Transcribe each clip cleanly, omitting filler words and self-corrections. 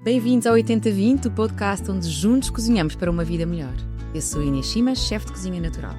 Bem-vindos ao 80-20, o podcast onde juntos cozinhamos para uma vida melhor. Eu sou Inês Chimas, chefe de cozinha natural.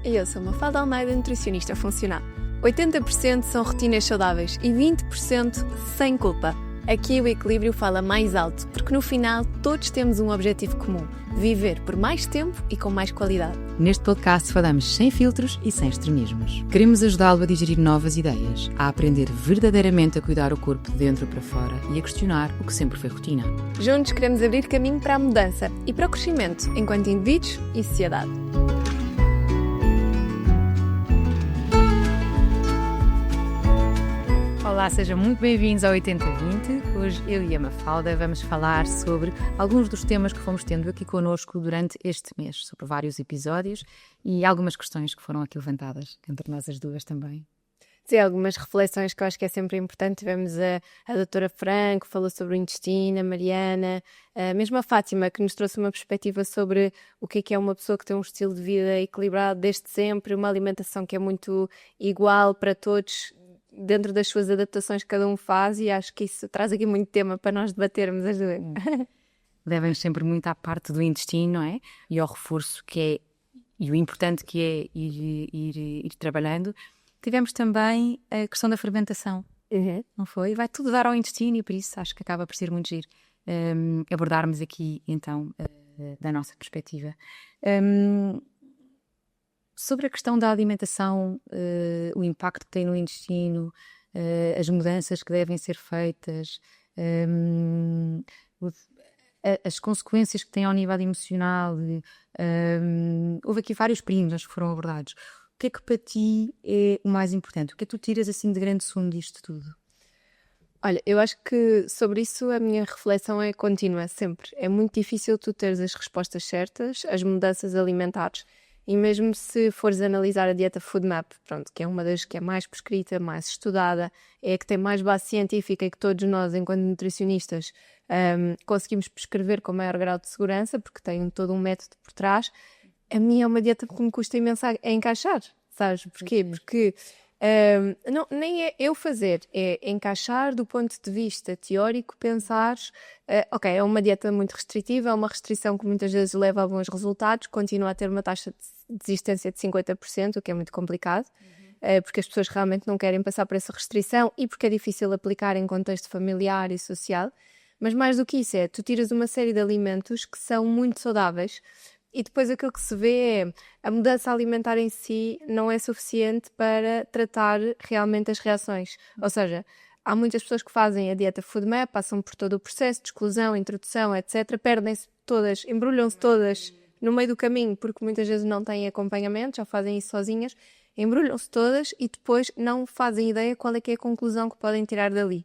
E eu sou Mafalda Almeida, nutricionista funcional. 80% são rotinas saudáveis e 20% sem culpa. Aqui o equilíbrio fala mais alto, porque no final todos temos um objetivo comum: viver por mais tempo e com mais qualidade. Neste podcast falamos sem filtros e sem extremismos. Queremos ajudá-lo a digerir novas ideias, a aprender verdadeiramente a cuidar o corpo de dentro para fora e a questionar o que sempre foi rotina. Juntos queremos abrir caminho para a mudança e para o crescimento enquanto indivíduos e sociedade. Olá, sejam muito bem-vindos ao 80-20. Hoje eu e a Mafalda vamos falar sobre alguns dos temas que fomos tendo aqui connosco durante este mês, sobre vários episódios e algumas questões que foram aqui levantadas entre nós as duas também. Sim, algumas reflexões que eu acho que é sempre importante. Tivemos a doutora Franco, falou sobre o intestino, a Mariana, mesmo a Fátima, que nos trouxe uma perspectiva sobre o que é uma pessoa que tem um estilo de vida equilibrado desde sempre, uma alimentação que é muito igual para todos, dentro das suas adaptações que cada um faz, e acho que isso traz aqui muito tema para nós debatermos as duas. Levem sempre muito à parte do intestino, não é? E ao reforço que é, e o importante que é ir trabalhando. Tivemos também a questão da fermentação, não foi? Vai tudo dar ao intestino e por isso acho que acaba por ser muito giro abordarmos aqui então da nossa perspectiva. Sobre a questão da alimentação, o impacto que tem no intestino, as mudanças que devem ser feitas, as consequências que tem ao nível emocional, houve aqui vários primos que foram abordados. O que é que para ti é o mais importante? O que é que tu tiras assim de grande sumo disto tudo? Olha, eu acho que sobre isso a minha reflexão é contínua, sempre. É muito difícil tu teres as respostas certas, as mudanças alimentares. E mesmo se fores analisar a dieta FoodMap, pronto, que é uma das que é mais prescrita, mais estudada, é a que tem mais base científica e que todos nós, enquanto nutricionistas, conseguimos prescrever com maior grau de segurança, porque tem todo um método por trás. A minha é uma dieta que me custa imenso a encaixar, sabes? Porquê? Porque não, nem é eu fazer, é encaixar do ponto de vista teórico, pensar, ok, é uma dieta muito restritiva, é uma restrição que muitas vezes leva a bons resultados, continua a ter uma taxa de desistência de 50%, o que é muito complicado, porque as pessoas realmente não querem passar por essa restrição e porque é difícil aplicar em contexto familiar e social. Mas mais do que isso tu tiras uma série de alimentos que são muito saudáveis. E depois aquilo que se vê é a mudança alimentar em si não é suficiente para tratar realmente as reações. Ou seja, há muitas pessoas que fazem a dieta FoodMap, passam por todo o processo de exclusão, introdução, etc. Perdem-se todas, embrulham-se todas no meio do caminho, porque muitas vezes não têm acompanhamento, já fazem isso sozinhas, embrulham-se todas e depois não fazem ideia qual é que é a conclusão que podem tirar dali.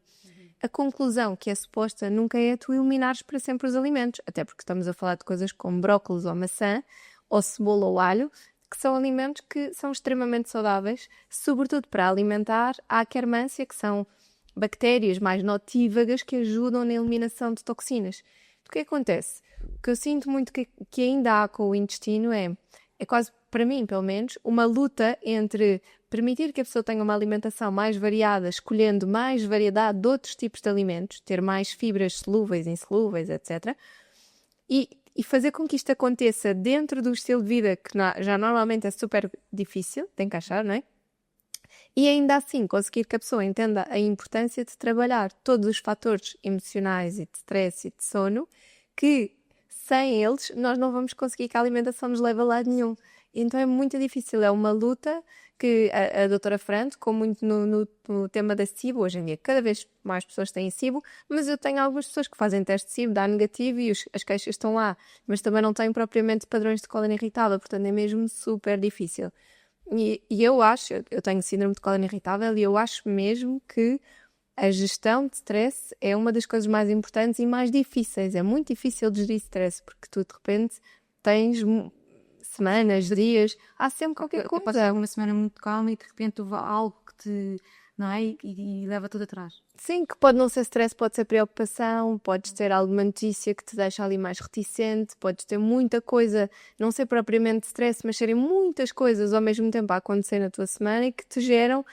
A conclusão que é suposta nunca é tu eliminares para sempre os alimentos, até porque estamos a falar de coisas como brócolis ou maçã, ou cebola ou alho, que são alimentos que são extremamente saudáveis, sobretudo para alimentar a aquermância, que são bactérias mais notívagas que ajudam na eliminação de toxinas. O que acontece? O que eu sinto muito que ainda há com o intestino é quase, para mim pelo menos, uma luta entre permitir que a pessoa tenha uma alimentação mais variada, escolhendo mais variedade de outros tipos de alimentos, ter mais fibras solúveis, insolúveis, etc. E fazer com que isto aconteça dentro do estilo de vida que já normalmente é super difícil de encaixar, não é? E ainda assim conseguir que a pessoa entenda a importância de trabalhar todos os fatores emocionais e de stress e de sono, que sem eles nós não vamos conseguir que a alimentação nos leve a lado nenhum. Então é muito difícil, é uma luta que a doutora Franco, como muito no tema da SIBO, hoje em dia cada vez mais pessoas têm SIBO, mas eu tenho algumas pessoas que fazem teste de SIBO, dá negativo e as queixas estão lá, mas também não têm propriamente padrões de cólera irritável, portanto é mesmo super difícil. E eu acho, eu tenho síndrome de cólera irritável e eu acho mesmo que a gestão de stress é uma das coisas mais importantes e mais difíceis. É muito difícil de gerir stress, porque tu de repente tens semanas, dias, há sempre qualquer coisa. Pode ser uma semana muito calma e de repente houve algo que te, não é? E leva tudo atrás. Sim, que pode não ser stress, pode ser preocupação, podes ter alguma notícia que te deixa ali mais reticente, podes ter muita coisa, não ser propriamente stress, mas serem muitas coisas ao mesmo tempo a acontecer na tua semana e que te geram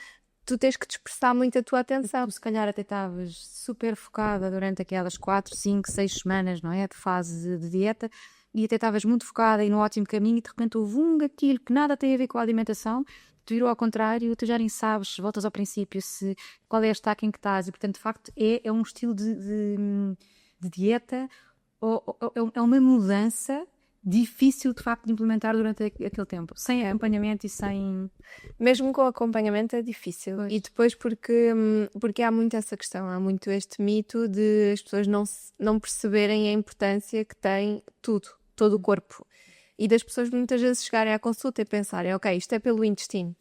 tu tens que dispersar muito a tua atenção. Tu, se calhar até estavas super focada durante aquelas 4, 5, 6 semanas, não é? De fase de dieta, e até estavas muito focada e no ótimo caminho, e de repente houve um gatilho que nada tem a ver com a alimentação, tu virou ao contrário, tu já nem sabes, voltas ao princípio, qual é a estaca em que estás, e portanto, de facto, é um estilo de dieta, ou é uma mudança difícil de facto de implementar durante aquele tempo, sem acompanhamento e sem... Mesmo com acompanhamento é difícil. Pois. E depois porque há muito essa questão, há muito este mito de as pessoas não perceberem a importância que tem todo o corpo. E das pessoas muitas vezes chegarem à consulta e pensarem, ok, isto é pelo intestino.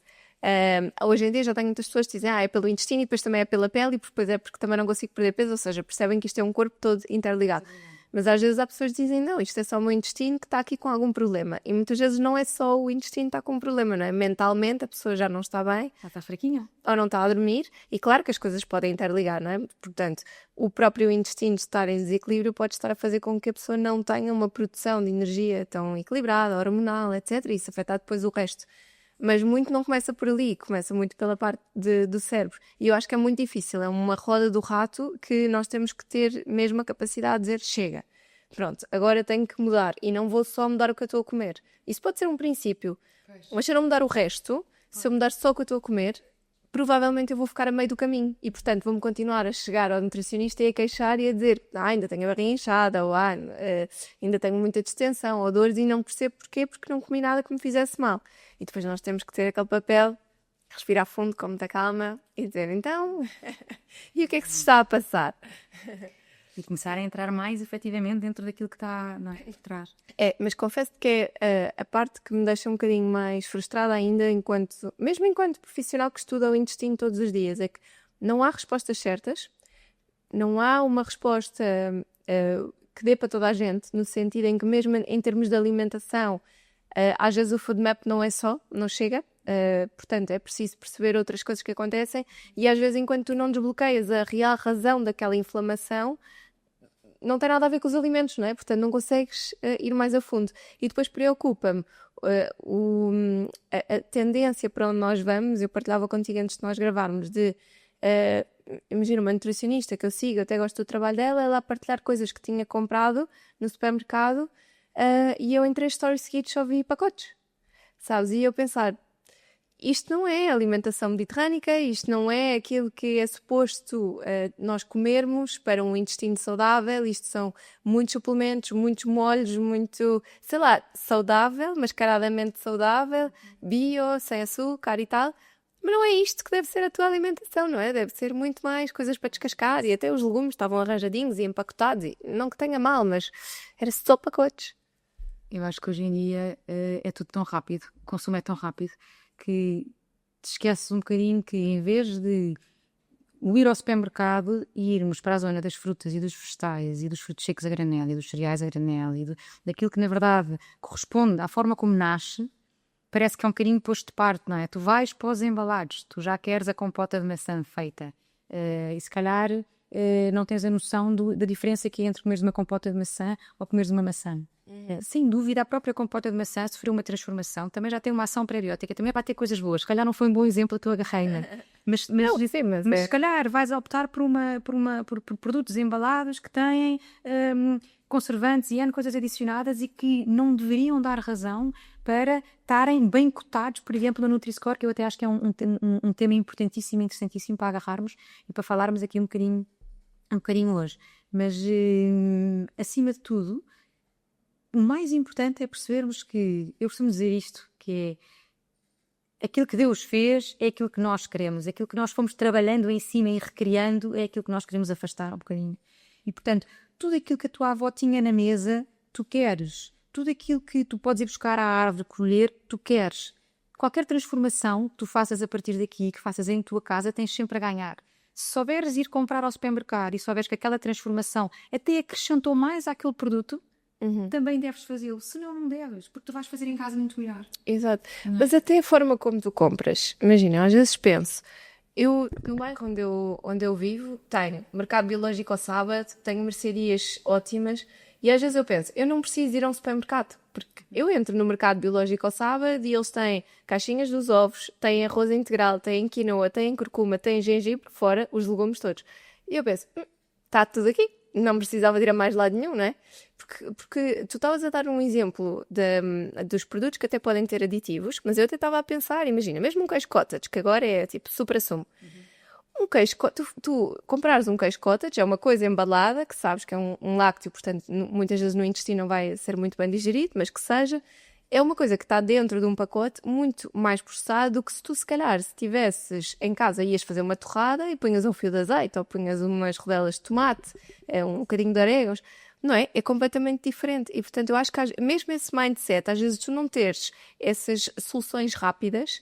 Hoje em dia já tenho muitas pessoas que dizem, é pelo intestino e depois também é pela pele e depois é porque também não consigo perder peso, ou seja, percebem que isto é um corpo todo interligado. Mas às vezes há pessoas que dizem, não, isto é só o meu intestino que está aqui com algum problema. E muitas vezes não é só o intestino que está com um problema, não é? Mentalmente a pessoa já não está bem. Já está fraquinha. Ou não está a dormir. E claro que as coisas podem interligar, não é? Portanto, o próprio intestino estar em desequilíbrio pode estar a fazer com que a pessoa não tenha uma produção de energia tão equilibrada, hormonal, etc. E isso afeta depois o resto. Mas muito não começa por ali, começa muito pela parte do cérebro. E eu acho que é muito difícil, é uma roda do rato que nós temos que ter mesmo a capacidade de dizer, chega, pronto, agora tenho que mudar e não vou só mudar o que eu estou a comer. Isso pode ser um princípio, mas se eu não mudar o resto, se eu mudar só o que eu estou a comer, provavelmente eu vou ficar a meio do caminho e, portanto, vou-me continuar a chegar ao nutricionista e a queixar e a dizer ainda tenho a barriga inchada, ou ainda tenho muita distensão, ou dores e não percebo porquê, porque não comi nada que me fizesse mal. E depois nós temos que ter aquele papel, respirar fundo com muita calma e dizer, então, e o que é que se está a passar? E começar a entrar mais efetivamente dentro daquilo que está por trás. Mas confesso que é a parte que me deixa um bocadinho mais frustrada ainda, mesmo enquanto profissional que estuda o intestino todos os dias, é que não há respostas certas, não há uma resposta que dê para toda a gente, no sentido em que mesmo em termos de alimentação, às vezes o FODMAP não chega, portanto é preciso perceber outras coisas que acontecem e às vezes enquanto tu não desbloqueias a real razão daquela inflamação, não tem nada a ver com os alimentos, não é? Portanto, não consegues ir mais a fundo. E depois preocupa-me a tendência para onde nós vamos. Eu partilhava contigo antes de nós gravarmos imagina uma nutricionista que eu sigo, até gosto do trabalho dela, ela a partilhar coisas que tinha comprado no supermercado e eu em 3 stories seguidos só vi pacotes, sabes? E eu pensar, isto não é alimentação mediterrânica, isto não é aquilo que é suposto nós comermos para um intestino saudável, isto são muitos suplementos, muitos molhos, muito, sei lá, saudável, mascaradamente saudável, bio, sem açúcar e tal, mas não é isto que deve ser a tua alimentação, não é? Deve ser muito mais coisas para descascar e até os legumes estavam arranjadinhos e empacotados, e não que tenha mal, mas era só pacotes. Eu acho que hoje em dia é tudo tão rápido, o consumo é tão rápido, que te esqueces um bocadinho que em vez de ir ao supermercado e irmos para a zona das frutas e dos vegetais e dos frutos secos a granel e dos cereais a granel e daquilo que na verdade corresponde à forma como nasce, parece que é um bocadinho posto de parte, não é? Tu vais para os embalados, tu já queres a compota de maçã feita e se calhar não tens a noção da diferença que é entre comeres uma compota de maçã ou comeres uma maçã. Sem dúvida, a própria compota de maçã sofreu uma transformação, também já tem uma ação prebiótica, também é para ter coisas boas. Se calhar não foi um bom exemplo que eu agarrei, mas se calhar vais optar por produtos embalados que têm conservantes e coisas adicionadas e que não deveriam dar razão para estarem bem cotados, por exemplo, no Nutri-Score, que eu até acho que é um tema importantíssimo e interessantíssimo para agarrarmos e para falarmos aqui um bocadinho hoje. Mas, acima de tudo, o mais importante é percebermos que, eu costumo dizer isto, que é aquilo que Deus fez é aquilo que nós queremos, aquilo que nós fomos trabalhando em cima e recriando é aquilo que nós queremos afastar um bocadinho. E, portanto, tudo aquilo que a tua avó tinha na mesa, tu queres. Tudo aquilo que tu podes ir buscar à árvore, colher, tu queres. Qualquer transformação que tu faças a partir daqui, que faças em tua casa, tens sempre a ganhar. Se souberes ir comprar ao supermercado e souberes que aquela transformação até acrescentou mais àquele produto, também deves fazê-lo, senão não deves, porque tu vais fazer em casa muito melhor. Exato, mas até a forma como tu compras, imagina, às vezes penso, eu no bairro onde eu vivo tenho mercado biológico ao sábado, tenho mercearias ótimas E às vezes eu penso, eu não preciso ir a um supermercado, porque eu entro no mercado biológico ao sábado e eles têm caixinhas dos ovos, têm arroz integral, têm quinoa, têm curcuma, têm gengibre, fora os legumes todos. E eu penso, está tudo aqui, não precisava de ir a mais lado nenhum, não é? Porque tu estavas a dar um exemplo dos produtos que até podem ter aditivos, mas eu até estava a pensar, imagina, mesmo um queijo cottage, que agora é tipo supra-sumo. Um queijo, tu comprares um queijo cottage, é uma coisa embalada, que sabes que é um lácteo, portanto, muitas vezes no intestino não vai ser muito bem digerido, mas que seja, é uma coisa que está dentro de um pacote muito mais processado do que se tu, se calhar, se tivesses em casa, ias fazer uma torrada e punhas um fio de azeite, ou punhas umas rodelas de tomate, um bocadinho de orégãos, não é? É completamente diferente. E, portanto, eu acho que mesmo esse mindset, às vezes tu não teres essas soluções rápidas,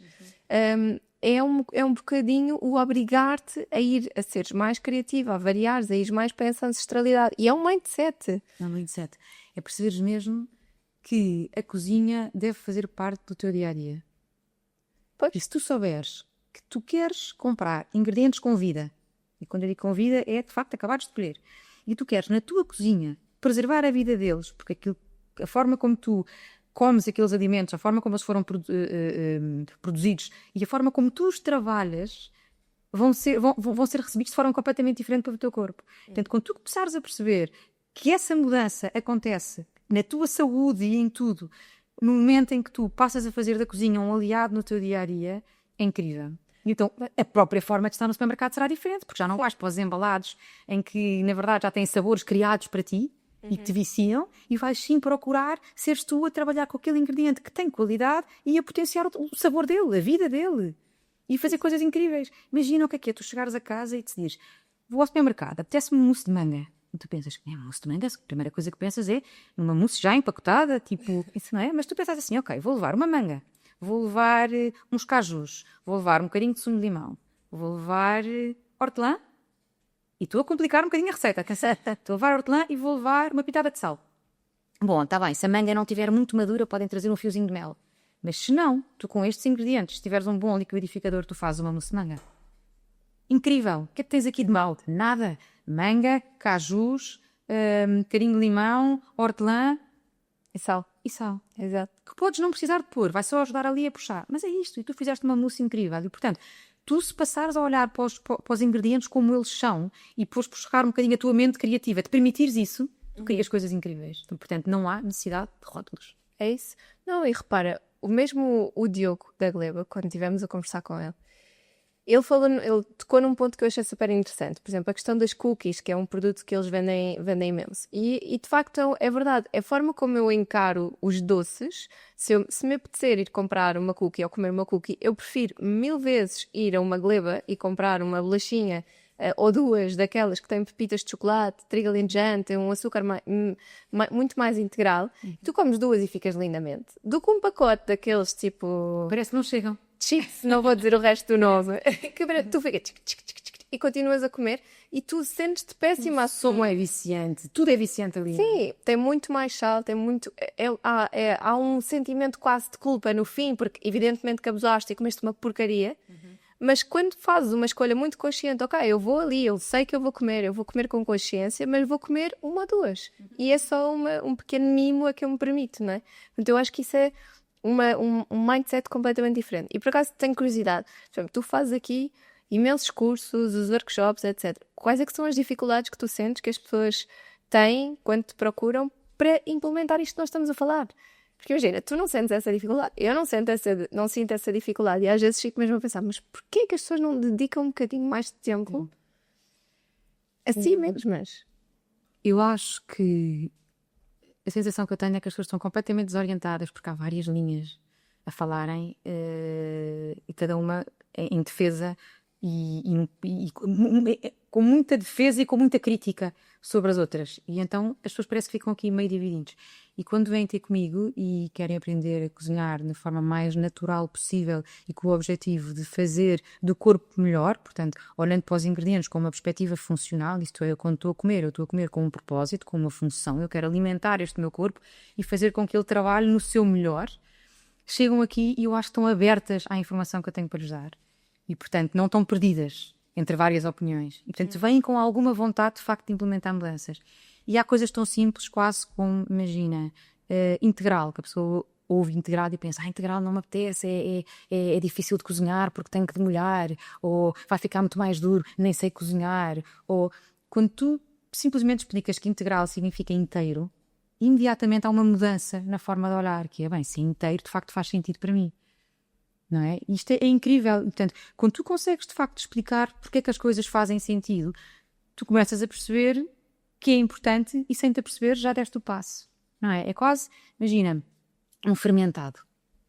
é um bocadinho o obrigar-te a ir a seres mais criativa, a variares, a ir mais para essa ancestralidade. E é um mindset. É um mindset. É perceberes mesmo que a cozinha deve fazer parte do teu dia-a-dia. E se tu souberes que tu queres comprar ingredientes com vida, e quando eu digo com vida é de facto acabares de colher, e tu queres na tua cozinha preservar a vida deles, porque a forma como tu comes aqueles alimentos, a forma como eles foram produzidos e a forma como tu os trabalhas vão ser recebidos de forma completamente diferente pelo teu corpo. Portanto, quando tu começares a perceber que essa mudança acontece na tua saúde e em tudo, no momento em que tu passas a fazer da cozinha um aliado no teu dia-a-dia, é incrível. Então, a própria forma de estar no supermercado será diferente, porque já não vais para os embalados em que, na verdade, já têm sabores criados para ti, e que te viciam, e vais sim procurar seres tu a trabalhar com aquele ingrediente que tem qualidade e a potenciar o sabor dele, a vida dele, e fazer coisas incríveis. Imagina o que é tu chegares a casa e decides, vou ao supermercado, apetece-me um mousse de manga. E tu pensas, mousse de manga? A primeira coisa que pensas é numa mousse já empacotada, tipo, isso não é? Mas tu pensas assim, ok, vou levar uma manga, vou levar uns cajus, vou levar um bocadinho de sumo de limão, vou levar hortelã. E estou a complicar um bocadinho a receita. Estou a levar hortelã e vou levar uma pitada de sal. Bom, está bem. Se a manga não estiver muito madura, podem trazer um fiozinho de mel. Mas se não, tu com estes ingredientes, se tiveres um bom liquidificador, tu fazes uma mousse de manga. Incrível. O que é que tens aqui de mal? Nada. Manga, cajus, bocadinho de limão, hortelã e sal. E sal. Exato. Que podes não precisar de pôr. Vai só ajudar ali a puxar. Mas é isto. E tu fizeste uma mousse incrível. E, portanto, tu se passares a olhar para os ingredientes como eles são e depois buscar um bocadinho a tua mente criativa, te permitires isso, tu crias coisas incríveis. Então, portanto, não há necessidade de rótulos. É isso. Não, e repara, o Diogo da Gleba, quando estivemos a conversar com ele, ele tocou num ponto que eu achei super interessante. Por exemplo, a questão das cookies, que é um produto que eles vendem imenso. E de facto é verdade. A forma como eu encaro os doces, se me apetecer ir comprar uma cookie ou comer uma cookie, eu prefiro 1000 vezes ir a uma Gleba e comprar uma bolachinha ou duas daquelas que têm pepitas de chocolate, trigo alentejante, um açúcar muito mais integral. Tu comes duas e ficas lindamente. Do que um pacote daqueles tipo... Parece que não chegam. Chips, não vou dizer o resto do nome. Tu ficas e continuas a comer e tu sentes-te péssima. Como é viciante, tudo é viciante ali. Sim, tem muito mais sal, tem muito. Há um sentimento quase de culpa no fim, porque evidentemente que abusaste e comeste uma porcaria. Mas quando fazes uma escolha muito consciente, ok, eu vou ali, eu sei que eu vou comer com consciência, mas vou comer uma ou duas. E é só um pequeno mimo a que eu me permito, não é? Portanto, eu acho que isso é um mindset completamente diferente. E por acaso tenho curiosidade, por exemplo, tu fazes aqui imensos cursos, os workshops, etc. Quais é que são as dificuldades que tu sentes que as pessoas têm quando te procuram para implementar isto que nós estamos a falar? Porque imagina, tu não sentes essa dificuldade, eu não sinto essa dificuldade, e às vezes fico mesmo a pensar, mas porquê que as pessoas não dedicam um bocadinho mais de tempo a si mesmas? Eu acho que a sensação que eu tenho é que as pessoas estão completamente desorientadas, porque há várias linhas a falarem e cada uma em defesa e com muita defesa e com muita crítica sobre as outras. E então as pessoas parece que ficam aqui meio divididos. E quando vêm ter comigo e querem aprender a cozinhar da forma mais natural possível e com o objetivo de fazer do corpo melhor, portanto, olhando para os ingredientes com uma perspectiva funcional, isto é, eu quando estou a comer, eu estou a comer com um propósito, com uma função, eu quero alimentar este meu corpo e fazer com que ele trabalhe no seu melhor, chegam aqui e eu acho que estão abertas à informação que eu tenho para lhes dar. E, portanto, não estão perdidas entre várias opiniões. E, portanto, vêm com alguma vontade, de facto, de implementar mudanças. E há coisas tão simples, quase como, imagina, integral, que a pessoa ouve integrado e pensa, integral não me apetece, é difícil de cozinhar porque tenho que demolhar, ou vai ficar muito mais duro, nem sei cozinhar. Ou quando tu simplesmente explicas que integral significa inteiro, imediatamente há uma mudança na forma de olhar, que é, bem, se inteiro de facto faz sentido para mim. Não é? Isto é incrível. Portanto, quando tu consegues de facto explicar porque é que as coisas fazem sentido, tu começas a perceber que é importante e sem te aperceber já deste o passo. Não é? É quase, imagina, um fermentado.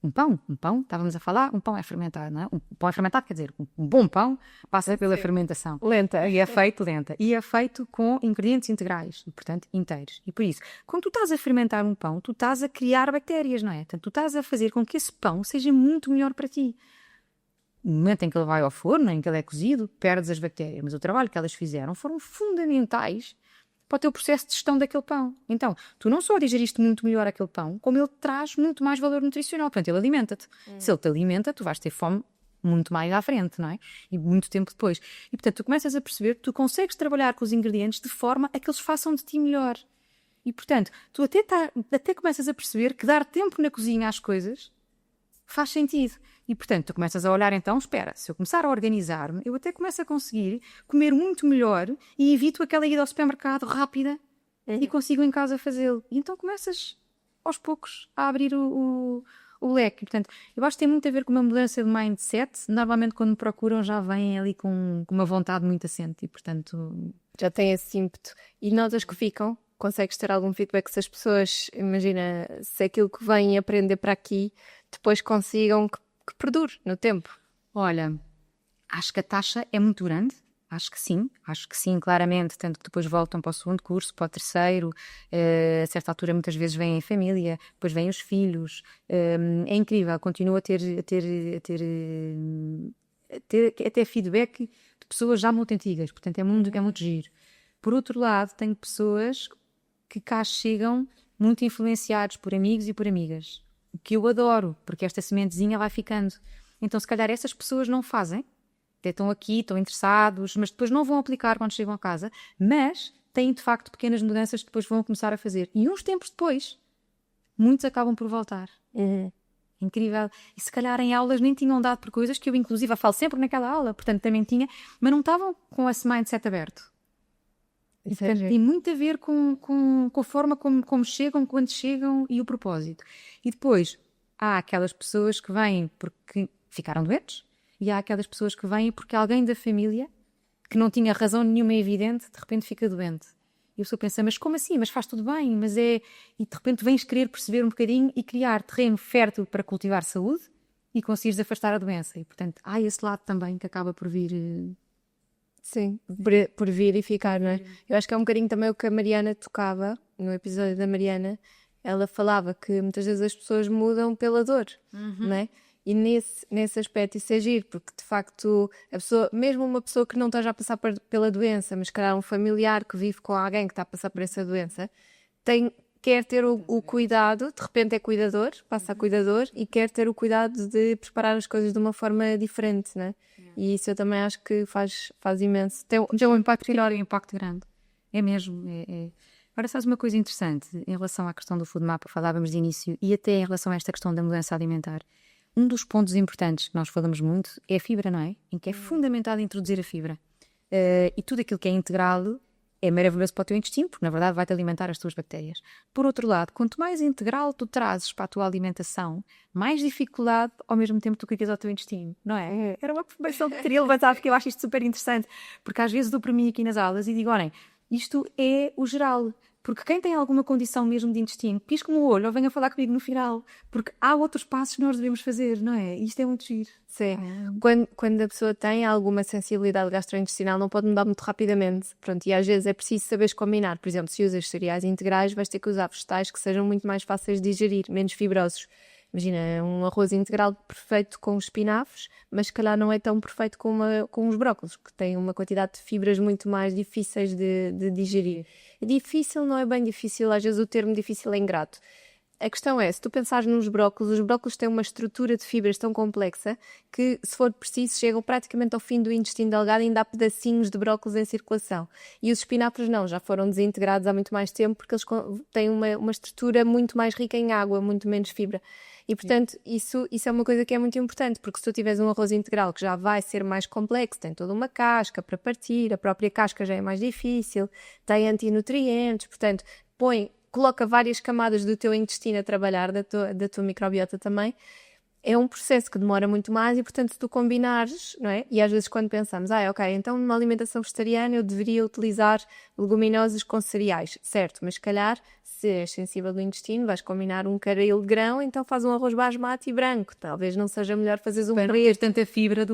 Um pão, estávamos a falar, um pão é fermentado, não é? Um pão é fermentado, quer dizer, um bom pão passa pela fermentação. Lenta. E é feito lenta. E é feito com ingredientes integrais, e, portanto, inteiros. E por isso, quando tu estás a fermentar um pão, tu estás a criar bactérias, não é? Portanto, tu estás a fazer com que esse pão seja muito melhor para ti. No momento em que ele vai ao forno, em que ele é cozido, perdes as bactérias. Mas o trabalho que elas fizeram foram fundamentais para o teu processo de gestão daquele pão. Então, tu não só digeriste muito melhor aquele pão, como ele traz muito mais valor nutricional. Portanto, ele alimenta-te. Se ele te alimenta, tu vais ter fome muito mais à frente, não é? E muito tempo depois. E, portanto, tu começas a perceber que tu consegues trabalhar com os ingredientes de forma a que eles façam de ti melhor. E, portanto, tu até começas a perceber que dar tempo na cozinha às coisas faz sentido. E, portanto, tu começas a olhar então, espera, se eu começar a organizar-me, eu até começo a conseguir comer muito melhor e evito aquela ida ao supermercado rápida e consigo em casa fazê-lo. E então começas, aos poucos, a abrir o leque. Portanto, eu acho que tem muito a ver com uma mudança de mindset. Normalmente, quando me procuram, já vêm ali com uma vontade muito assente e, portanto... Já tem esse ímpeto. E notas que ficam? Consegues ter algum feedback se as pessoas, imagina, se aquilo que vêm aprender para aqui, depois consigam que perdure no tempo? Olha, acho que a taxa é muito grande. Acho que sim, claramente. Tanto que depois voltam para o segundo curso, para o terceiro. A certa altura, muitas vezes, vêm em família, depois vêm os filhos. É incrível, continuo a ter até feedback de pessoas já muito antigas. Portanto, é muito giro. Por outro lado, tenho pessoas que cá chegam muito influenciados por amigos e por amigas. O que eu adoro, porque esta sementezinha vai ficando. Então, se calhar, essas pessoas não fazem. Até estão aqui, estão interessados, mas depois não vão aplicar quando chegam a casa. Mas têm, de facto, pequenas mudanças que depois vão começar a fazer. E uns tempos depois, muitos acabam por voltar. Incrível. E se calhar em aulas nem tinham dado por coisas que eu, inclusive, falo sempre naquela aula. Portanto, também tinha, mas não estavam com esse mindset aberto. Tem muito a ver com a forma como chegam, quando chegam e o propósito. E depois há aquelas pessoas que vêm porque ficaram doentes e há aquelas pessoas que vêm porque alguém da família que não tinha razão nenhuma evidente de repente fica doente. E eu só penso, mas como assim? Mas faz tudo bem, mas é... E de repente vens querer perceber um bocadinho e criar terreno fértil para cultivar saúde e conseguires afastar a doença. E portanto há esse lado também que acaba por vir... Sim, por vir e ficar, não é? Eu acho que é um bocadinho também o que a Mariana tocava, no episódio da Mariana, ela falava que muitas vezes as pessoas mudam pela dor, não é? E nesse aspecto isso é giro, porque de facto, a pessoa, mesmo uma pessoa que não esteja a passar pela doença, mas calhar um familiar que vive com alguém que está a passar por essa doença, quer ter o cuidado, de repente é cuidador, passa a cuidador e quer ter o cuidado de preparar as coisas de uma forma diferente, não é? E isso eu também acho que faz imenso. Tem um impacto enorme, um impacto grande. É mesmo. Agora, sabes uma coisa interessante em relação à questão do Food Map, falávamos de início, e até em relação a esta questão da mudança alimentar. Um dos pontos importantes que nós falamos muito é a fibra, não é? Em que é fundamental introduzir a fibra. E tudo aquilo que é integral é maravilhoso para o teu intestino, porque na verdade vai-te alimentar as tuas bactérias. Por outro lado, quanto mais integral tu trazes para a tua alimentação, mais dificuldade ao mesmo tempo tu crias ao teu intestino, não é? Era uma informação que teria levantado, porque eu acho isto super interessante, porque às vezes dou para mim aqui nas aulas e digo, olhem, isto é o geral, porque quem tem alguma condição mesmo de intestino, pisca-me o olho ou venha falar comigo no final, porque há outros passos que nós devemos fazer, não é? Isto é muito giro. Sim. Quando a pessoa tem alguma sensibilidade gastrointestinal, não pode mudar muito rapidamente. Pronto, e às vezes é preciso saberes combinar. Por exemplo, se usas cereais integrais, vais ter que usar vegetais que sejam muito mais fáceis de digerir, menos fibrosos. Imagina, um arroz integral perfeito com espinafres, mas se calhar não é tão perfeito com os brócolos, que têm uma quantidade de fibras muito mais difíceis de digerir. É difícil, não é bem difícil, às vezes o termo difícil é ingrato. A questão é, se tu pensares nos brócolos, os brócolos têm uma estrutura de fibras tão complexa que, se for preciso, chegam praticamente ao fim do intestino delgado e ainda há pedacinhos de brócolos em circulação. E os espinafres não, já foram desintegrados há muito mais tempo porque eles têm uma estrutura muito mais rica em água, muito menos fibra. E, portanto, isso é uma coisa que é muito importante, porque se tu tiveres um arroz integral que já vai ser mais complexo, tem toda uma casca para partir, a própria casca já é mais difícil, tem antinutrientes, portanto, coloca várias camadas do teu intestino a trabalhar, da tua microbiota também. É um processo que demora muito mais e, portanto, se tu combinares, não é? E às vezes quando pensamos, ok, então numa alimentação vegetariana eu deveria utilizar leguminosas com cereais, certo, mas se calhar, se és sensível do intestino, vais combinar um caril de grão, então faz um arroz basmati branco, talvez não seja melhor fazeres um para não ter tanta fibra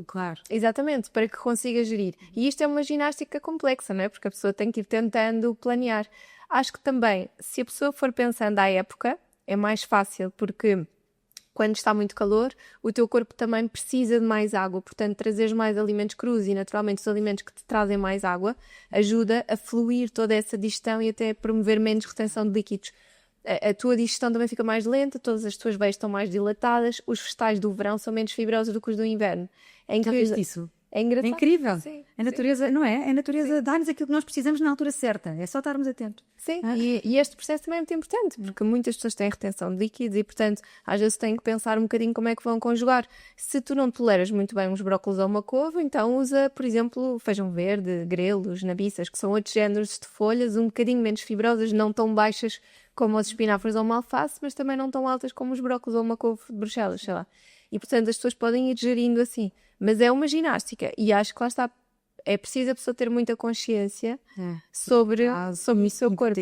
claro. Exatamente, para que consigas gerir. E isto é uma ginástica complexa, não é? Porque a pessoa tem que ir tentando planear. Acho que também, se a pessoa for pensando à época, é mais fácil, porque quando está muito calor, o teu corpo também precisa de mais água, portanto, trazeres mais alimentos crus e, naturalmente, os alimentos que te trazem mais água ajuda a fluir toda essa digestão e até a promover menos retenção de líquidos. A tua digestão também fica mais lenta, todas as tuas veias estão mais dilatadas, os vegetais do verão são menos fibrosos do que os do inverno. É incrível isso. É engraçado. É incrível. Sim, a natureza, não é? A natureza dá-nos aquilo que nós precisamos na altura certa. É só estarmos atentos. Sim, e este processo também é muito importante, porque muitas pessoas têm retenção de líquidos e, portanto, às vezes têm que pensar um bocadinho como é que vão conjugar. Se tu não toleras muito bem uns brócolos ou uma couve, então usa, por exemplo, feijão verde, grelos, nabiças, que são outros géneros de folhas um bocadinho menos fibrosas, não tão baixas como os espinafres ou uma alface, mas também não tão altas como os brócolos ou uma couve de Bruxelas, sei lá. E, portanto, as pessoas podem ir gerindo assim. Mas é uma ginástica e acho que lá está. É preciso a pessoa ter muita consciência sobre o seu corpo.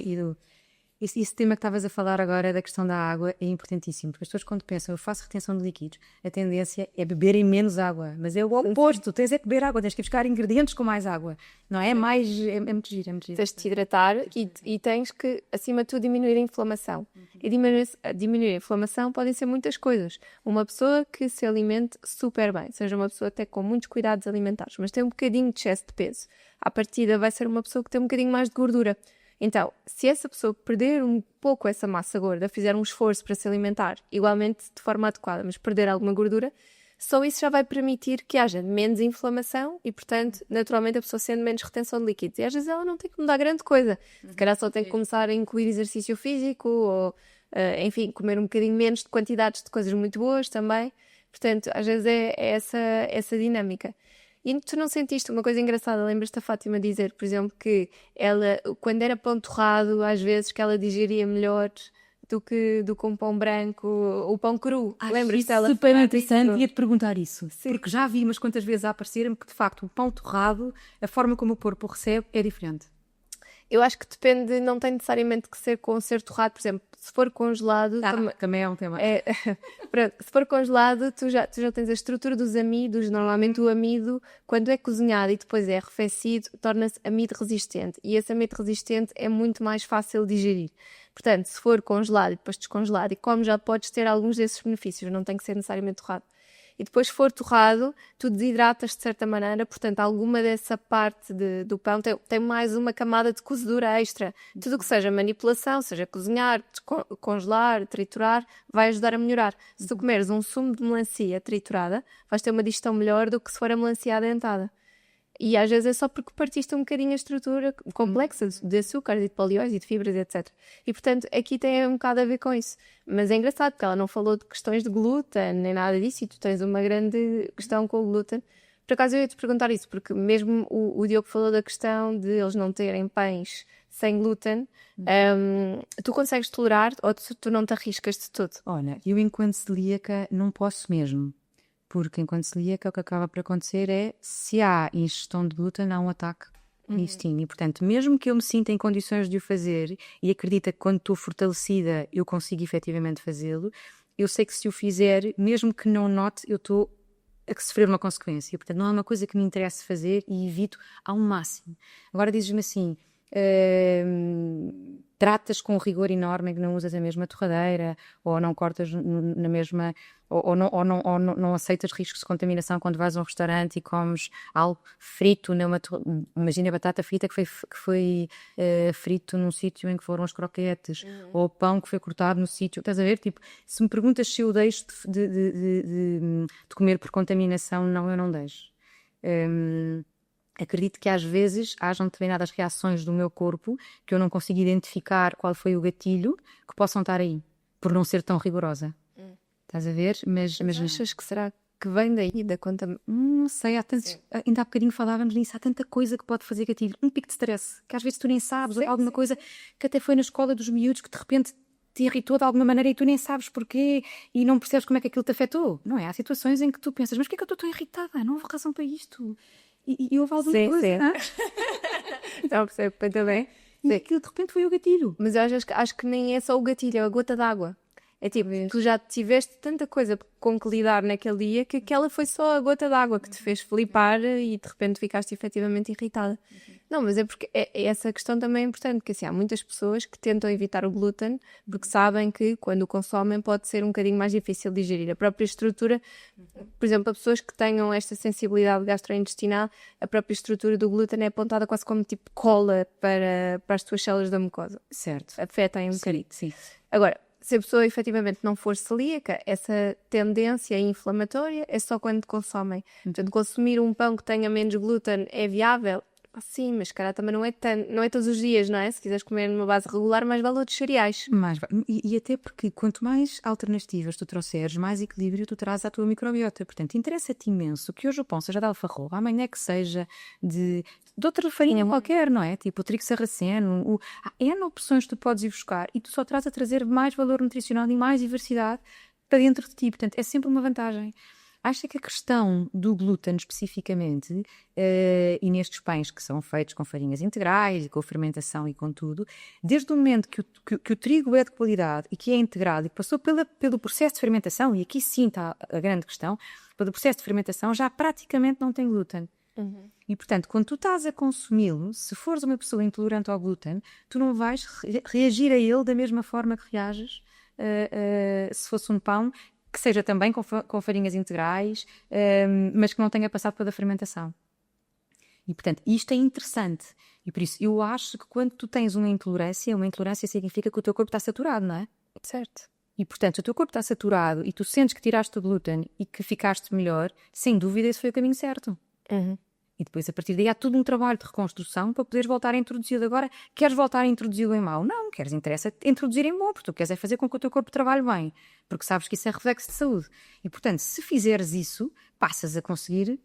Esse tema que estavas a falar agora da questão da água é importantíssimo, porque as pessoas quando pensam eu faço retenção de líquidos, a tendência é beberem menos água, mas é o oposto, tens é que beber água, tens que buscar ingredientes com mais água, não é? É muito giro, é muito giro. Tens de te hidratar e tens que, acima de tudo, diminuir a inflamação. E diminuir a inflamação podem ser muitas coisas. Uma pessoa que se alimente super bem, seja uma pessoa até com muitos cuidados alimentares, mas tem um bocadinho de excesso de peso, à partida vai ser uma pessoa que tem um bocadinho mais de gordura. Então, se essa pessoa perder um pouco essa massa gorda, fizer um esforço para se alimentar, igualmente de forma adequada, mas perder alguma gordura, só isso já vai permitir que haja menos inflamação e, portanto, naturalmente a pessoa sendo menos retenção de líquidos. E às vezes ela não tem que mudar grande coisa. Se calhar só tem que começar a incluir exercício físico ou, enfim, comer um bocadinho menos de quantidades de coisas muito boas também. Portanto, às vezes é essa dinâmica. E tu não sentiste uma coisa engraçada? Lembras-te da Fátima dizer, por exemplo, que ela, quando era pão torrado, às vezes que ela digeria melhor do que um pão branco, o pão cru? Lembras-te dela? Super interessante, ia-te perguntar isso. Sim. Porque já vi umas quantas vezes a aparecer-me que, de facto, o pão torrado, a forma como o corpo o recebe é diferente. Eu acho que depende, não tem necessariamente que ser com ser torrado, por exemplo, se for congelado... Também é um tema. Pronto, se for congelado, tu já tens a estrutura dos amidos, normalmente o amido, quando é cozinhado e depois é arrefecido, torna-se amido resistente, e esse amido resistente é muito mais fácil de digerir. Portanto, se for congelado e depois descongelado, e como já podes ter alguns desses benefícios, não tem que ser necessariamente torrado. E depois se for torrado, tu desidratas de certa maneira, portanto alguma dessa parte do pão tem mais uma camada de cozedura extra. Tudo o que seja manipulação, seja cozinhar, congelar, triturar, vai ajudar a melhorar. Se tu comeres um sumo de melancia triturada, vais ter uma digestão melhor do que se for a melancia adentada. E às vezes é só porque partiste um bocadinho a estrutura complexa de açúcar, de polióis e de fibras, etc. E portanto aqui tem um bocado a ver com isso. Mas é engraçado porque ela não falou de questões de glúten nem nada disso e tu tens uma grande questão com o glúten. Por acaso eu ia te perguntar isso, porque mesmo o Diogo falou da questão de eles não terem pães sem glúten. Tu consegues tolerar ou tu não te arriscas de tudo? Olha, eu enquanto celíaca não posso mesmo. Porque enquanto celíaca o que acaba por acontecer é, se há ingestão de glúten, há um ataque no intestino. E, portanto, mesmo que eu me sinta em condições de o fazer e acredita que quando estou fortalecida eu consigo efetivamente fazê-lo, eu sei que se o fizer, mesmo que não note, eu estou a sofrer uma consequência. Portanto, não é uma coisa que me interesse fazer e evito ao máximo. Agora dizes-me assim... tratas com rigor enorme em que não usas a mesma torradeira, ou não cortas na mesma, ou não aceitas riscos de contaminação quando vais a um restaurante e comes algo frito imagina a batata frita que foi frito num sítio em que foram os croquetes, ou o pão que foi cortado no sítio, estás a ver? Tipo, se me perguntas se eu deixo de comer por contaminação, não, eu não deixo. Acredito que às vezes hajam determinadas reações do meu corpo que eu não consigo identificar qual foi o gatilho que possam estar aí, por não ser tão rigorosa. Estás a ver? Mas achas que será que vem daí da conta? Não sei, ainda há bocadinho falávamos nisso, há tanta coisa que pode fazer gatilho. Um pico de stress, que às vezes tu nem sabes, ou alguma coisa que até foi na escola dos miúdos que de repente te irritou de alguma maneira e tu nem sabes porquê e não percebes como é que aquilo te afetou. Não é? Há situações em que tu pensas, mas porquê é que eu estou tão irritada? Não houve razão para isto. E houve alguma coisa. Então, percebo também. E aquilo de repente foi o gatilho. Mas eu acho que nem é só o gatilho, é a gota d'água. É tipo, tu já tiveste tanta coisa com que lidar naquele dia que aquela foi só a gota d'água que te fez flipar e de repente ficaste efetivamente irritada. Não, mas é porque essa questão também é importante, porque assim, há muitas pessoas que tentam evitar o glúten porque sabem que quando o consomem pode ser um bocadinho mais difícil de digerir. A própria estrutura, por exemplo, para pessoas que tenham esta sensibilidade gastrointestinal, a própria estrutura do glúten é apontada quase como tipo cola para as tuas células da mucosa. Certo. Afetem um bocadinho. Sim. Agora, se a pessoa efetivamente não for celíaca, essa tendência inflamatória é só quando consomem. Portanto, consumir um pão que tenha menos glúten é viável? Sim, mas cara também não é todos os dias, não é? Se quiseres comer numa base regular, mais vale outros cereais. E até porque quanto mais alternativas tu trouxeres, mais equilíbrio tu traz à tua microbiota. Portanto, interessa-te imenso que hoje o pão seja de alfarroba, amanhã que seja de outra farinha qualquer, não é? Tipo o trigo sarraceno. Há N opções que tu podes ir buscar e tu só estás a trazer mais valor nutricional e mais diversidade para dentro de ti. Portanto, é sempre uma vantagem. Acho que a questão do glúten especificamente, e nestes pães que são feitos com farinhas integrais, e com fermentação e com tudo, desde o momento que o trigo é de qualidade e que é integrado e passou pelo processo de fermentação, e aqui sim está a grande questão, pelo processo de fermentação já praticamente não tem glúten. E portanto, quando tu estás a consumi-lo, se fores uma pessoa intolerante ao glúten, tu não vais reagir a ele da mesma forma que reages se fosse um pão que seja também com farinhas integrais, mas que não tenha passado pela fermentação. E, portanto, isto é interessante. E por isso, eu acho que quando tu tens uma intolerância significa que o teu corpo está saturado, não é? Certo. E, portanto, se o teu corpo está saturado e tu sentes que tiraste o glúten e que ficaste melhor, sem dúvida esse foi o caminho certo. E depois, a partir daí, há todo um trabalho de reconstrução para poderes voltar a introduzi-lo. Agora, queres voltar a introduzi-lo em mau? Não, interessa introduzir em bom, porque tu queres é fazer com que o teu corpo trabalhe bem, porque sabes que isso é reflexo de saúde. E, portanto, se fizeres isso, passas a conseguir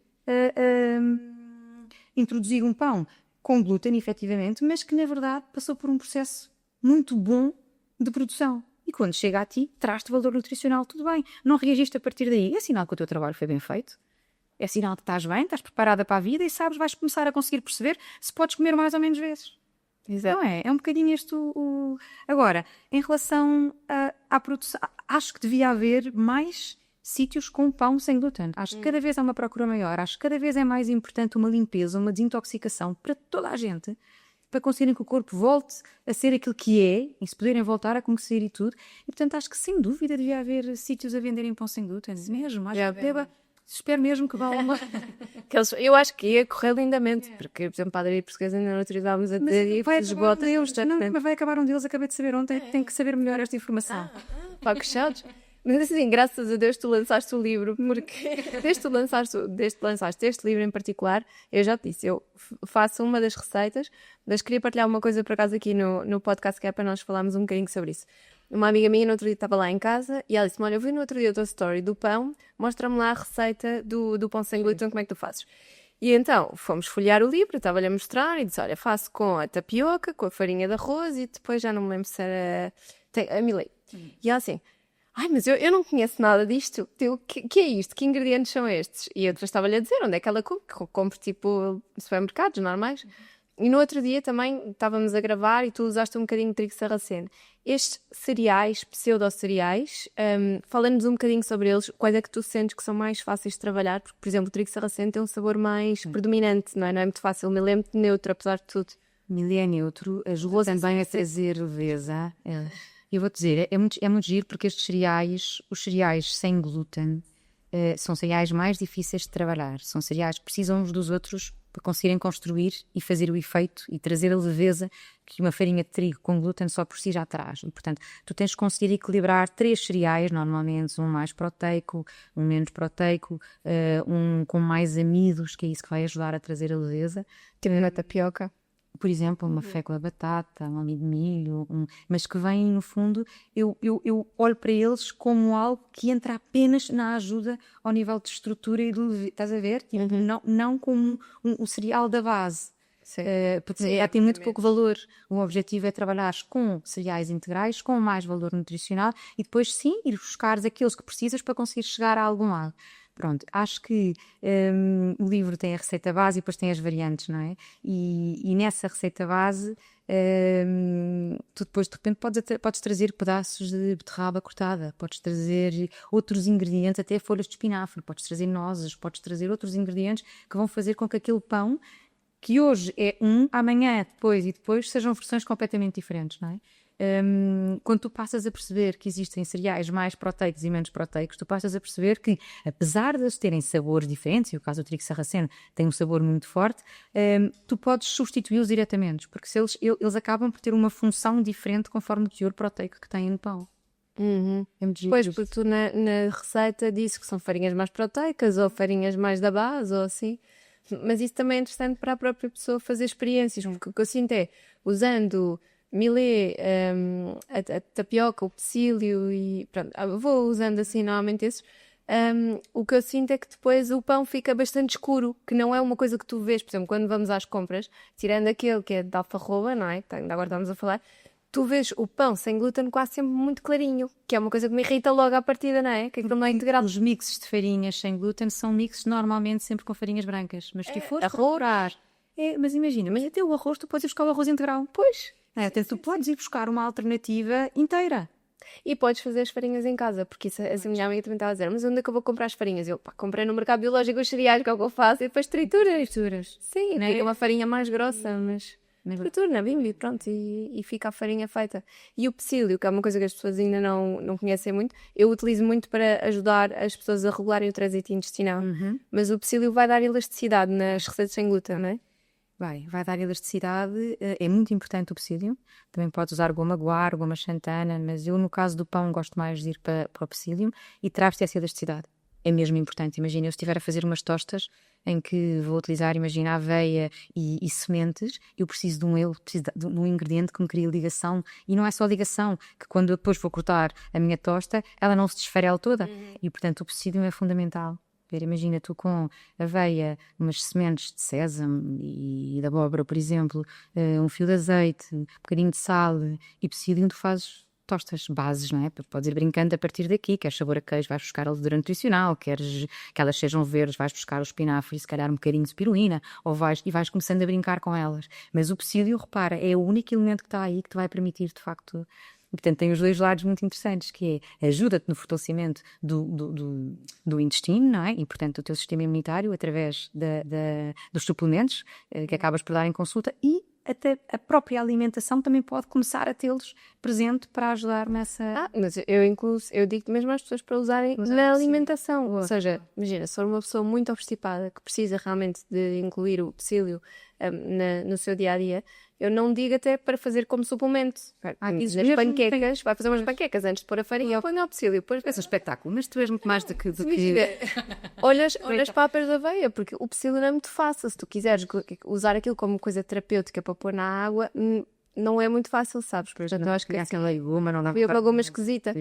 introduzir um pão com glúten, efetivamente, mas que, na verdade, passou por um processo muito bom de produção. E quando chega a ti, traz-te valor nutricional, tudo bem. Não reagiste a partir daí, é sinal que o teu trabalho foi bem feito. É sinal que estás bem, estás preparada para a vida e sabes, vais começar a conseguir perceber se podes comer mais ou menos vezes. Exato. Não é? É um bocadinho este Agora, em relação à produção, acho que devia haver mais sítios com pão sem glúten. Acho que cada vez há uma procura maior. Acho que cada vez é mais importante uma limpeza, uma desintoxicação para toda a gente, para conseguirem que o corpo volte a ser aquilo que é e se poderem voltar a conhecer e tudo. E, portanto, acho que sem dúvida devia haver sítios a venderem pão sem glúten. Mesmo, acho que espero mesmo que valha uma... Eu acho que ia correr lindamente, porque, por exemplo, padaria portuguesa ainda não autorizávamos a dizer vai esgota. Mas vai acabar um deles, acabei de saber ontem, tem que saber melhor esta informação. Fechados. Mas assim, graças a Deus tu lançaste o livro, porque desde que lançaste este livro em particular, eu já te disse, eu faço uma das receitas, mas queria partilhar uma coisa por acaso aqui no podcast que é para nós falarmos um bocadinho sobre isso. Uma amiga minha no outro dia estava lá em casa e ela disse-me, olha, eu vi no outro dia a tua story do pão, mostra-me lá a receita do pão sem glúten, como é que tu fazes? E então fomos folhear o livro, estava-lhe a mostrar e disse, olha, faço com a tapioca, com a farinha de arroz e depois já não me lembro se era a milei. E ela assim, ai, mas eu não conheço nada disto, o que é isto? Que ingredientes são estes? E eu estava-lhe a dizer onde é que ela compra tipo supermercados normais. E no outro dia também estávamos a gravar e tu usaste um bocadinho de trigo sarraceno. Estes cereais, pseudo-cereais, fala-nos um bocadinho sobre eles. Quais é que tu sentes que são mais fáceis de trabalhar? Porque, por exemplo, o trigo sarraceno tem um sabor mais predominante, não é? Não é muito fácil, me lembro de neutro, apesar de tudo. milho é neutro, ajuda também a trazer leveza. Eu vou-te dizer, é muito giro porque estes cereais, os cereais sem glúten, são cereais mais difíceis de trabalhar. São cereais que precisam uns dos outros para conseguirem construir e fazer o efeito e trazer a leveza que uma farinha de trigo com glúten só por si já traz. E, portanto, tu tens de conseguir equilibrar 3 cereais, normalmente um mais proteico, um menos proteico, um com mais amidos, que é isso que vai ajudar a trazer a leveza. Tipo na tapioca. Por exemplo, uma fécula de batata, um amido de milho, mas que vem, no fundo, eu olho para eles como algo que entra apenas na ajuda ao nível de estrutura e de leveza. Estás a ver? Tipo, não como um cereal da base. Porque tem muito pouco valor. O objetivo é trabalhar com cereais integrais, com mais valor nutricional e depois, sim, ir buscar aqueles que precisas para conseguir chegar a algum lado. Pronto, acho que o livro tem a receita base e depois tem as variantes, não é? E nessa receita base, tu depois de repente podes trazer pedaços de beterraba cortada, podes trazer outros ingredientes, até folhas de espinafre, podes trazer nozes, podes trazer outros ingredientes que vão fazer com que aquele pão, que hoje é amanhã, depois sejam versões completamente diferentes, não é? Quando tu passas a perceber que existem cereais mais proteicos e menos proteicos, tu passas a perceber que, apesar de eles terem sabores diferentes, e o caso do trigo sarraceno tem um sabor muito forte, tu podes substituí-los diretamente, porque eles acabam por ter uma função diferente conforme o teor proteico que têm no pão. É muito giro. Pois, porque tu na receita disse que são farinhas mais proteicas ou farinhas mais da base ou assim, mas isso também é interessante para a própria pessoa fazer experiências, porque o que eu sinto é, usando milê, a tapioca, o psyllium e pronto, vou usando assim normalmente esses. O que eu sinto é que depois o pão fica bastante escuro, que não é uma coisa que tu vês, por exemplo, quando vamos às compras, tirando aquele que é de alfarroba, não é? Que ainda agora estamos a falar, tu vês o pão sem glúten quase sempre muito clarinho, que é uma coisa que me irrita logo à partida, não é? Que aquilo não é integral. Os mixes de farinhas sem glúten são mixes normalmente sempre com farinhas brancas, mas se fores comprar... mas imagina, mas até o arroz, tu podes ir buscar o arroz integral. Pois. Portanto, tu podes ir buscar uma alternativa inteira. E podes fazer as farinhas em casa, porque isso, essa minha amiga também estava a dizer, mas onde é que eu vou comprar as farinhas? Eu, comprei no mercado biológico os cereais, que é o que eu faço, e depois trituras. Sim, fica uma farinha mais grossa, mas tritura na Bimbi, pronto, e fica a farinha feita. E o psyllium, que é uma coisa que as pessoas ainda não conhecem muito, eu utilizo muito para ajudar as pessoas a regularem o trânsito intestinal. Mas o psyllium vai dar elasticidade nas receitas sem glúten, não é? Vai dar elasticidade, é muito importante o psyllium. Também podes usar goma guar, goma xantana, mas eu no caso do pão gosto mais de ir para o psyllium e traz-te essa elasticidade. É mesmo importante. Imagina, eu estiver a fazer umas tostas em que vou utilizar, imagina, aveia e sementes, eu preciso de um ingrediente que me cria ligação, e não é só ligação, que quando eu depois vou cortar a minha tosta, ela não se desfarela toda, e portanto o psyllium é fundamental. Imagina tu com aveia, umas sementes de sésamo e de abóbora, por exemplo, um fio de azeite, um bocadinho de sal e psyllium, tu fazes tostas bases, não é? Podes ir brincando a partir daqui. Queres sabor a queijo, vais buscar a levedura nutricional. Queres que elas sejam verdes, vais buscar o espinafre e se calhar um bocadinho de spirulina, vais começando a brincar com elas. Mas o psyllium, repara, é o único elemento que está aí que te vai permitir, de facto... Portanto, tem os dois lados muito interessantes, que é ajuda-te no fortalecimento do intestino, não é? E, portanto, do teu sistema imunitário, através dos suplementos que acabas por dar em consulta, e até a própria alimentação também pode começar a tê-los presente para ajudar nessa... mas eu digo mesmo às pessoas para usarem na alimentação. Ou seja, imagina, se for uma pessoa muito obstipada que precisa realmente de incluir o psyllium no seu dia-a-dia, eu não digo até para fazer como suplemento. Nas panquecas, vai fazer umas panquecas antes de pôr a farinha, põe o psyllium. Parece um espetáculo, mas tu és muito mais do que... Olhas papas de aveia, porque o psyllium é muito fácil. Se tu quiseres usar aquilo como coisa terapêutica para pôr na água, não é muito fácil, sabes? Portanto, eu acho que aquela legume não dá para... uma goma esquisita.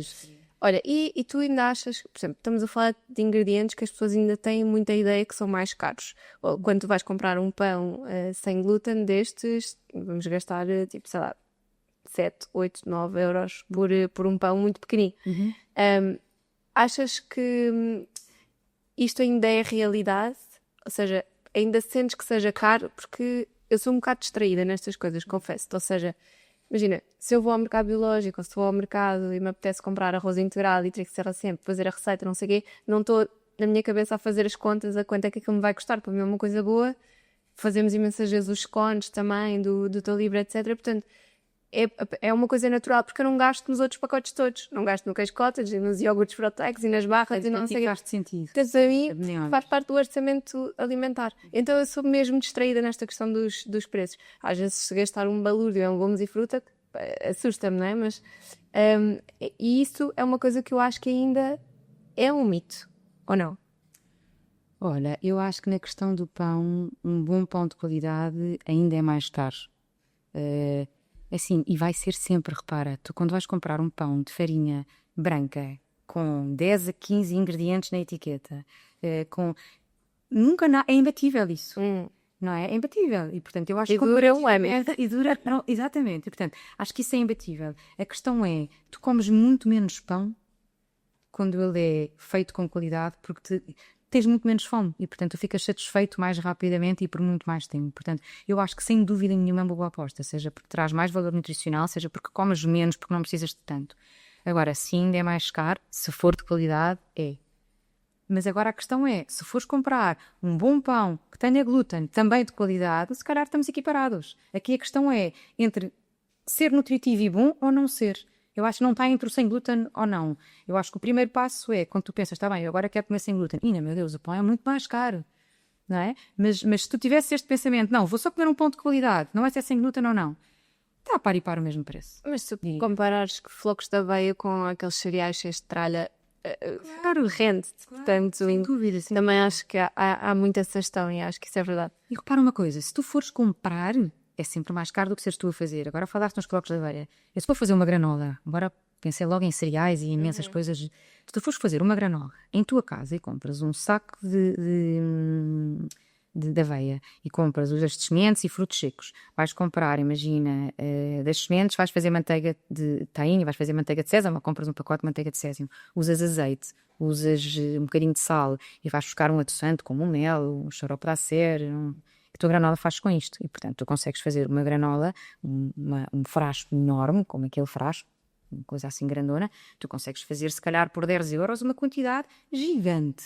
Olha, e tu ainda achas, por exemplo, estamos a falar de ingredientes que as pessoas ainda têm muita ideia que são mais caros. Ou quando tu vais comprar um pão sem glúten destes, vamos gastar, tipo, sei lá, 7, 8, 9 euros por um pão muito pequenino. Achas que isto ainda é realidade? Ou seja, ainda sentes que seja caro? Porque eu sou um bocado distraída nestas coisas, confesso. Ou seja, imagina, se eu vou ao mercado biológico ou se vou ao mercado e me apetece comprar arroz integral e trigo sarraceno, fazer a receita, não sei o quê, não estou na minha cabeça a fazer as contas a quanto é que aquilo me vai custar para mim é uma coisa boa fazemos imensas vezes os scones também do teu livro, etc. Portanto, é uma coisa natural, porque eu não gasto nos outros pacotes todos. Não gasto no queijo cottage, nos iogurtes proteicos e nas barras e não sei o que. Faz sentido. Portanto, a mim faz parte do orçamento alimentar. Então eu sou mesmo distraída nesta questão dos preços. Às vezes se gastar um balúrdio em legumes e fruta, assusta-me, não é? Mas, e isso é uma coisa que eu acho que ainda é um mito, ou não? Olha, eu acho que na questão do pão, um bom pão de qualidade ainda é mais caro. Assim, e vai ser sempre, repara, tu quando vais comprar um pão de farinha branca com 10 a 15 ingredientes na etiqueta, nunca é imbatível isso, não é? É imbatível. E portanto, eu acho que dura um ano. E dura, não, exatamente. E portanto, acho que isso é imbatível. A questão é, tu comes muito menos pão quando ele é feito com qualidade, porque tens muito menos fome e, portanto, tu ficas satisfeito mais rapidamente e por muito mais tempo. Portanto, eu acho que sem dúvida nenhuma é uma boa aposta, seja porque traz mais valor nutricional, seja porque comes menos, porque não precisas de tanto. Agora, se ainda é mais caro, se for de qualidade, é. Mas agora a questão é, se fores comprar um bom pão que tenha glúten, também de qualidade, se calhar estamos equiparados. Aqui a questão é entre ser nutritivo e bom ou não ser. Eu acho que não está entre o sem glúten ou não. Eu acho que o primeiro passo é, quando tu pensas, está bem, eu agora quero comer sem glúten. Meu Deus, o pão é muito mais caro, não é? Mas se tu tivesses este pensamento, não, vou só comer um pão de qualidade, não é se é sem glúten ou não, está a par e par o mesmo preço. Mas se comparares flocos de aveia com aqueles cereais cheios de tralha, claro, rende. Portanto, sem dúvida, também acho que há muita essa questão e acho que isso é verdade. E repara uma coisa, se tu fores comprar, é sempre mais caro do que seres tu a fazer. Agora falaste nos flocos de aveia. Eu se for fazer uma granola, agora pensei logo em cereais e imensas coisas. Se tu fores fazer uma granola em tua casa e compras um saco de aveia e compras as sementes e frutos secos, vais comprar, imagina, das sementes, vais fazer manteiga de tainha, vais fazer manteiga de sésamo, compras um pacote de manteiga de sésamo, usas azeite, usas um bocadinho de sal e vais buscar um adoçante como um mel, um xarope de acer, a tua granola faz com isto. E, portanto, tu consegues fazer uma granola, um frasco enorme, como aquele frasco, uma coisa assim grandona, tu consegues fazer, se calhar, por 10 euros, uma quantidade gigante.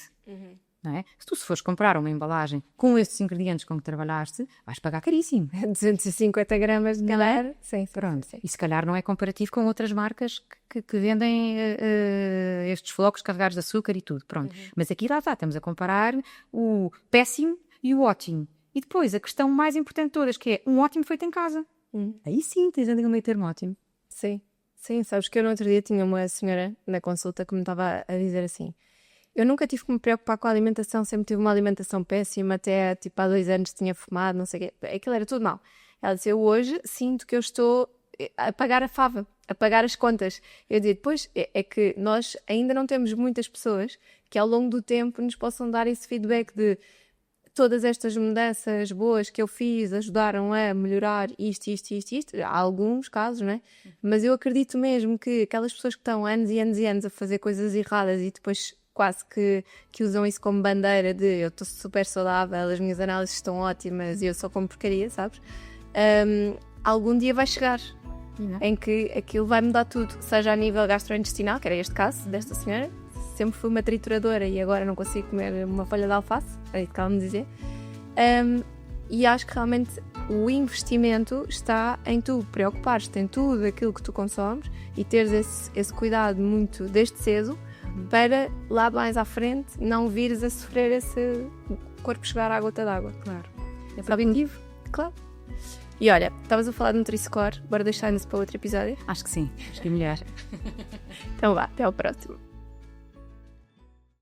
Não é? Se tu fores comprar uma embalagem com esses ingredientes com que trabalhaste, vais pagar caríssimo. 250 gramas de calhar. Sim, pronto. Sim. E se calhar não é comparativo com outras marcas que vendem estes flocos carregados de açúcar e tudo. Pronto. Mas aqui lá está, estamos a comparar o péssimo e o ótimo. E depois, a questão mais importante de todas, que é um ótimo feito em casa. Aí sim, tens ali um meio termo ótimo. Sim, sim. Sabes que eu no outro dia tinha uma senhora na consulta que me estava a dizer assim: eu nunca tive que me preocupar com a alimentação, sempre tive uma alimentação péssima, até tipo há 2 anos tinha fumado, não sei o quê. Aquilo era tudo mal. Ela disse: eu hoje sinto que eu estou a pagar a fava, a pagar as contas. Eu digo: pois, é que nós ainda não temos muitas pessoas que ao longo do tempo nos possam dar esse feedback de todas estas mudanças boas que eu fiz ajudaram a melhorar isto. Há alguns casos, não é? Mas eu acredito mesmo que aquelas pessoas que estão anos e anos e anos a fazer coisas erradas e depois quase que usam isso como bandeira de eu estou super saudável, as minhas análises estão ótimas e eu só como porcaria, sabes? Algum dia vai chegar em que aquilo vai mudar tudo, seja a nível gastrointestinal, que era este caso desta senhora. Sempre fui uma trituradora e agora não consigo comer uma folha de alface, é isso que ela me dizia. E acho que realmente o investimento está em tu preocupares-te em tudo aquilo que tu consomes e teres esse cuidado muito desde cedo para lá mais à frente não vires a sofrer esse corpo chegar à gota d'água. Claro. É preventivo? Claro. E olha, estavas a falar de Nutri-Score, bora deixar-nos para outro episódio? Acho que sim, acho que é melhor. Então vá, até ao próximo.